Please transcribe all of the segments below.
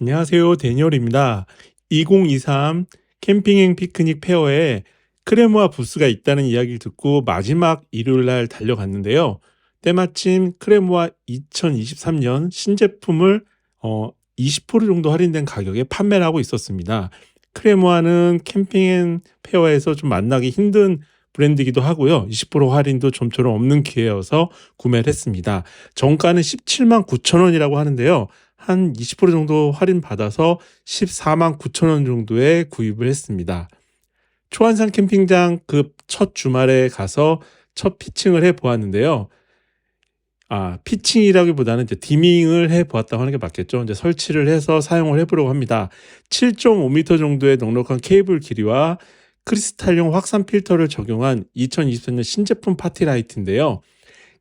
안녕하세요. 데니얼입니다. 2023 캠핑 앤 피크닉 페어에 크레모아 부스가 있다는 이야기를 듣고 마지막 일요일 날 달려갔는데요. 때마침 크레모아 2023년 신제품을 20% 정도 할인된 가격에 판매를 하고 있었습니다. 크레모아는 캠핑 앤 페어에서 좀 만나기 힘든 브랜드이기도 하고요. 20% 할인도 좀처럼 없는 기회여서 구매를 했습니다. 정가는 17만 9천 원이라고 하는데요. 한 20% 정도 할인 받아서 14만 9천 원 정도에 구입을 했습니다. 초안산 캠핑장 그 첫 주말에 가서 첫 피칭을 해 보았는데요. 피칭이라기보다는 이제 디밍을 해 보았다고 하는 게 맞겠죠. 이제 설치를 해서 사용을 해 보려고 합니다. 7.5m 정도의 넉넉한 케이블 길이와 크리스탈용 확산 필터를 적용한 2023년 신제품 파티라이트인데요.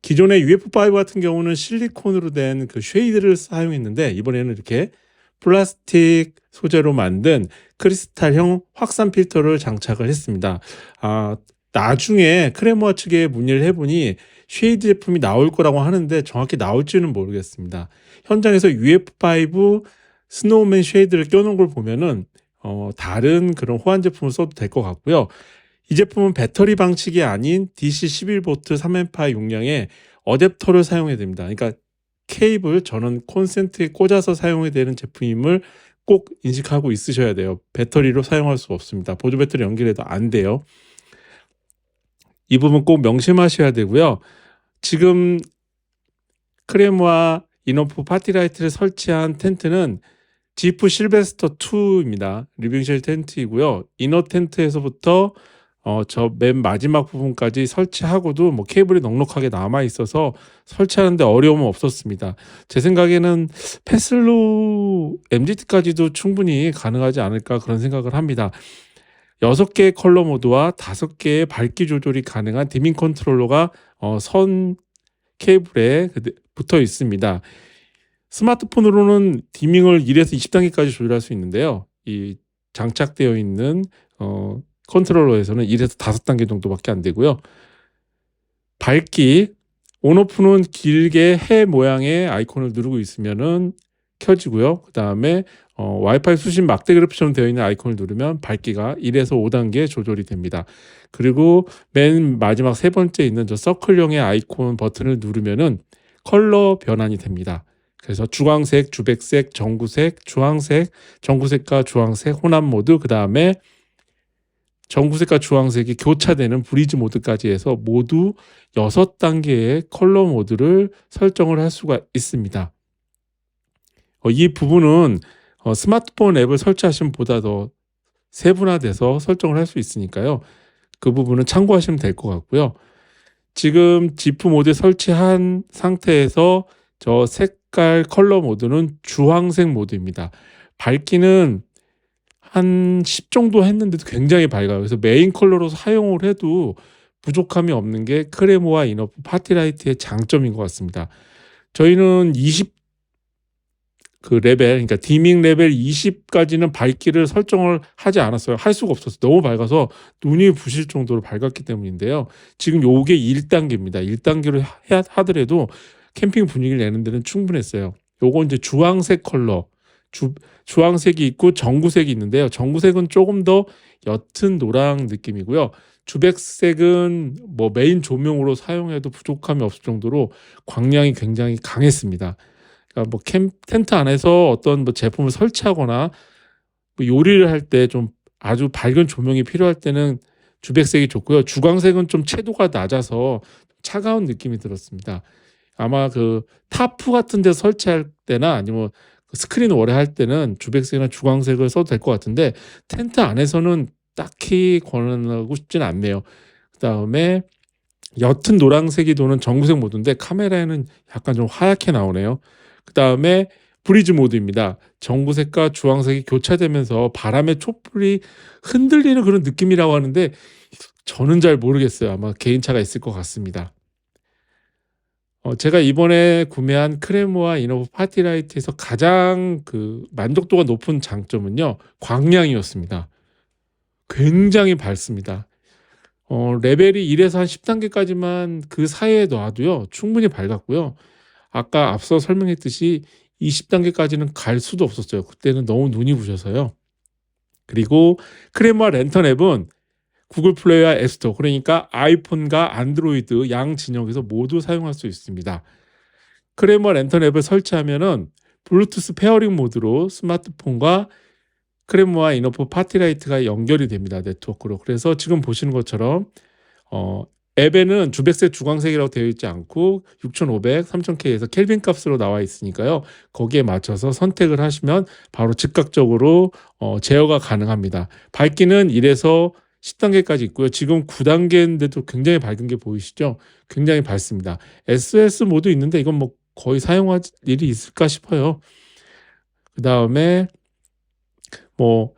기존의 UF5 같은 경우는 실리콘으로 된 그 쉐이드를 사용했는데 이번에는 이렇게 플라스틱 소재로 만든 크리스탈형 확산 필터를 장착을 했습니다. 나중에 크레모아 측에 문의를 해보니 쉐이드 제품이 나올 거라고 하는데 정확히 나올지는 모르겠습니다. 현장에서 UF5 스노우맨 쉐이드를 껴놓은 걸 보면은 다른 그런 호환 제품을 써도 될 것 같고요. 이 제품은 배터리 방식이 아닌 DC 11V 3A 용량의 어댑터를 사용해야 됩니다. 그러니까 케이블 전원 콘센트에 꽂아서 사용해야 되는 제품임을 꼭 인식하고 있으셔야 돼요. 배터리로 사용할 수 없습니다. 보조 배터리 연결해도 안 돼요. 이 부분 꼭 명심하셔야 되고요. 지금 크레모아 이너프 파티라이트를 설치한 텐트는 지프 실베스터 2입니다. 리빙쉘 텐트이고요. 이너 텐트에서부터 저 맨 마지막 부분까지 설치하고도 뭐 케이블이 넉넉하게 남아 있어서 설치하는데 어려움은 없었습니다. 제 생각에는 패슬로 MGT까지도 충분히 가능하지 않을까 그런 생각을 합니다. 6개의 컬러 모드와 5개의 밝기 조절이 가능한 디밍 컨트롤러가 선 케이블에 붙어 있습니다. 스마트폰으로는 디밍을 1에서 20단계까지 조절할 수 있는데요. 이 장착되어 있는 컨트롤러에서는 1에서 5단계 정도밖에 안 되고요. 밝기 온오프는 길게 해 모양의 아이콘을 누르고 있으면은 켜지고요. 그 다음에 와이파이 수신 막대 그래프처럼 되어 있는 아이콘을 누르면 밝기가 1에서 5단계 조절이 됩니다. 그리고 맨 마지막 세 번째 있는 저 서클형의 아이콘 버튼을 누르면은 컬러 변환이 됩니다. 그래서 주광색, 주백색, 전구색, 주황색, 전구색과 주황색 혼합 모드, 그 다음에 전구색과 주황색이 교차되는 브리즈 모드까지 해서 모두 6단계의 컬러 모드를 설정을 할 수가 있습니다. 이 부분은 스마트폰 앱을 설치하시면 보다 더 세분화돼서 설정을 할 수 있으니까요. 그 부분은 참고하시면 될 것 같고요. 지금 지프 모드에 설치한 상태에서 저 색깔 컬러 모드는 주황색 모드입니다. 밝기는 한 10 정도 했는데도 굉장히 밝아요. 그래서 메인 컬러로 사용을 해도 부족함이 없는 게 크레모아 이너프 파티라이트의 장점인 것 같습니다. 저희는 20 레벨, 그러니까 디밍 레벨 20까지는 밝기를 설정을 하지 않았어요. 할 수가 없었어요. 너무 밝아서 눈이 부실 정도로 밝았기 때문인데요. 지금 요게 1단계입니다. 1단계로 하더라도 캠핑 분위기를 내는 데는 충분했어요. 요건 이제 주황색 컬러, 주황색이 있고 전구색이 있는데요. 전구색은 조금 더 옅은 노랑 느낌이고요. 주백색은 뭐 메인 조명으로 사용해도 부족함이 없을 정도로 광량이 굉장히 강했습니다. 그러니까 뭐 텐트 안에서 어떤 뭐 제품을 설치하거나 뭐 요리를 할 때 좀 아주 밝은 조명이 필요할 때는 주백색이 좋고요. 주광색은 좀 채도가 낮아서 차가운 느낌이 들었습니다. 아마 그 타프 같은 데 설치할 때나 아니면 스크린 오래 할 때는 주백색이나 주광색을 써도 될 것 같은데 텐트 안에서는 딱히 권하고 싶지는 않네요. 그다음에 옅은 노란색이 도는 전구색 모드인데 카메라에는 약간 좀 하얗게 나오네요. 그다음에 브리즈 모드입니다. 전구색과 주황색이 교차되면서 바람의 촛불이 흔들리는 그런 느낌이라고 하는데 저는 잘 모르겠어요. 아마 개인차가 있을 것 같습니다. 제가 이번에 구매한 크레모아 이너브 파티라이트에서 가장 그 만족도가 높은 장점은요, 광량이었습니다. 굉장히 밝습니다. 레벨이 1에서 한 10단계까지만 그 사이에 놔도요, 충분히 밝았고요. 아까 앞서 설명했듯이 20단계까지는 갈 수도 없었어요. 그때는 너무 눈이 부셔서요. 그리고 크레모아 랜턴 앱은 구글 플레이와 앱스토어, 그러니까 아이폰과 안드로이드 양 진영에서 모두 사용할 수 있습니다. 크레모아 랜턴 앱을 설치하면은 블루투스 페어링 모드로 스마트폰과 크레모아 이너프 파티라이트가 연결이 됩니다. 네트워크로. 그래서 지금 보시는 것처럼 앱에는 주백색 주광색이라고 되어 있지 않고 6500, 3000K에서 켈빈 값으로 나와 있으니까요. 거기에 맞춰서 선택을 하시면 바로 즉각적으로 제어가 가능합니다. 밝기는 1에서 10단계까지 있고요. 지금 9단계인데도 굉장히 밝은 게 보이시죠? 굉장히 밝습니다. SOS 모드 있는데 이건 뭐 거의 사용할 일이 있을까 싶어요. 그 다음에 뭐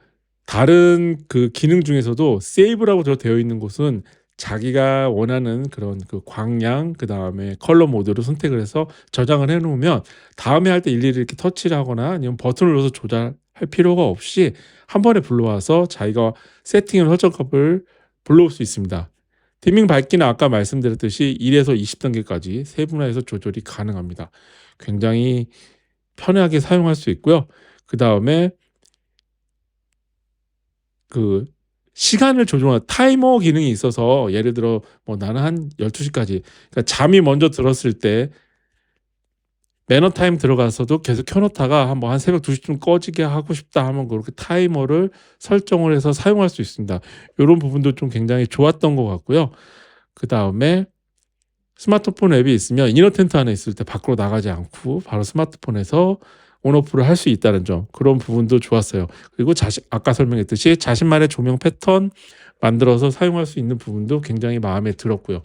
다른 그 기능 중에서도 세이브라고 되어 있는 곳은 자기가 원하는 그런 그 광량, 그 다음에 컬러 모드를 선택을 해서 저장을 해 놓으면 다음에 할 때 일일이 이렇게 터치를 하거나 아니면 버튼을 눌러서 조절할 필요가 없이 한 번에 불러와서 자기가 세팅한 설정값을 불러올 수 있습니다. 디밍 밝기는 아까 말씀드렸듯이 1에서 20단계까지 세분화해서 조절이 가능합니다. 굉장히 편하게 사용할 수 있고요. 그 다음에 그 시간을 조정하는 타이머 기능이 있어서 예를 들어 뭐 나는 한 12시까지, 그러니까 잠이 먼저 들었을 때 매너 타임 들어가서도 계속 켜 놓다가 한 새벽 2시쯤 꺼지게 하고 싶다 하면 그렇게 타이머를 설정을 해서 사용할 수 있습니다. 요런 부분도 좀 굉장히 좋았던 것 같고요. 그다음에 스마트폰 앱이 있으면 이너 텐트 안에 있을 때 밖으로 나가지 않고 바로 스마트폰에서 온오프를 할 수 있다는 점, 그런 부분도 좋았어요. 그리고 아까 설명했듯이 자신만의 조명 패턴 만들어서 사용할 수 있는 부분도 굉장히 마음에 들었고요.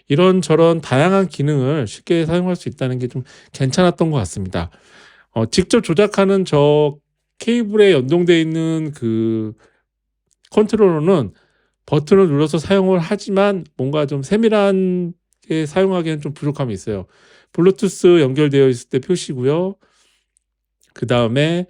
이런저런 다양한 기능을 쉽게 사용할 수 있다는 게 좀 괜찮았던 것 같습니다. 직접 조작하는 저 케이블에 연동되어 있는 그 컨트롤러는 버튼을 눌러서 사용을 하지만 뭔가 좀 세밀하게 사용하기에는 좀 부족함이 있어요. 블루투스 연결되어 있을 때 표시고요. 그 다음에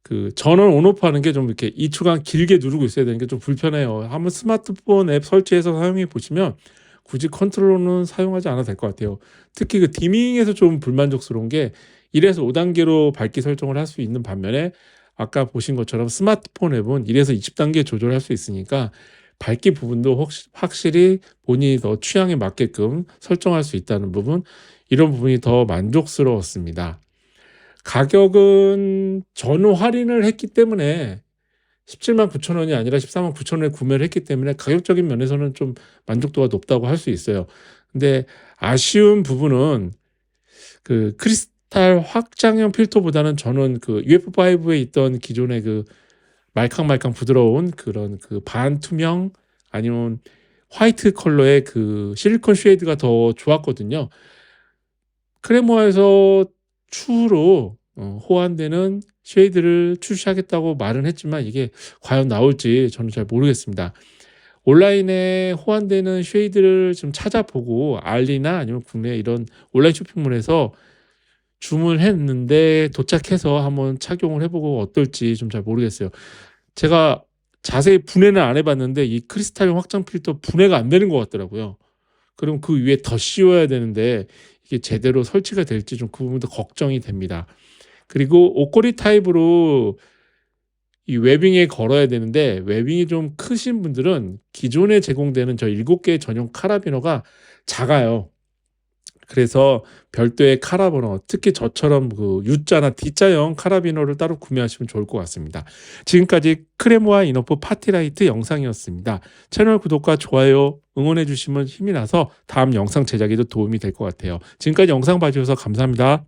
그 전원 온오프 하는 게 좀 이렇게 2초간 길게 누르고 있어야 되는 게 좀 불편해요. 한번 스마트폰 앱 설치해서 사용해 보시면 굳이 컨트롤러는 사용하지 않아도 될 것 같아요. 특히 그 디밍에서 좀 불만족스러운 게 1에서 5단계로 밝기 설정을 할 수 있는 반면에 아까 보신 것처럼 스마트폰 앱은 1에서 20단계 조절할 수 있으니까 밝기 부분도 확실히 본인이 더 취향에 맞게끔 설정할 수 있다는 부분, 이런 부분이 더 만족스러웠습니다. 가격은 전후 할인을 했기 때문에 17만 9천 원이 아니라 14만 9천 원에 구매를 했기 때문에 가격적인 면에서는 좀 만족도가 높다고 할 수 있어요. 근데 아쉬운 부분은 그 크리스탈 확장형 필터보다는 저는 그 UF5에 있던 기존의 그 말캉말캉 부드러운 그런 그 반투명 아니면 화이트 컬러의 그 실리콘 쉐이드가 더 좋았거든요. 크레모아에서 추후로 호환되는 쉐이드를 출시하겠다고 말은 했지만 이게 과연 나올지 저는 잘 모르겠습니다. 온라인에 호환되는 쉐이드를 좀 찾아보고 알리나 아니면 국내 이런 온라인 쇼핑몰에서 주문했는데 도착해서 한번 착용을 해보고 어떨지 좀 잘 모르겠어요. 제가 자세히 분해는 안 해봤는데 이 크리스탈 확장 필터 분해가 안 되는 것 같더라고요. 그럼 그 위에 더 씌워야 되는데 이게 제대로 설치가 될지 좀 그 부분도 걱정이 됩니다. 그리고 옷걸이 타입으로 이 웨빙에 걸어야 되는데 웨빙이 좀 크신 분들은 기존에 제공되는 저 7개 전용 카라비너가 작아요. 그래서 별도의 카라비너, 특히 저처럼 그 U자나 D자형 카라비너를 따로 구매하시면 좋을 것 같습니다. 지금까지 크레모아 이너프 파티라이트 영상이었습니다. 채널 구독과 좋아요 응원해 주시면 힘이 나서 다음 영상 제작에도 도움이 될 것 같아요. 지금까지 영상 봐주셔서 감사합니다.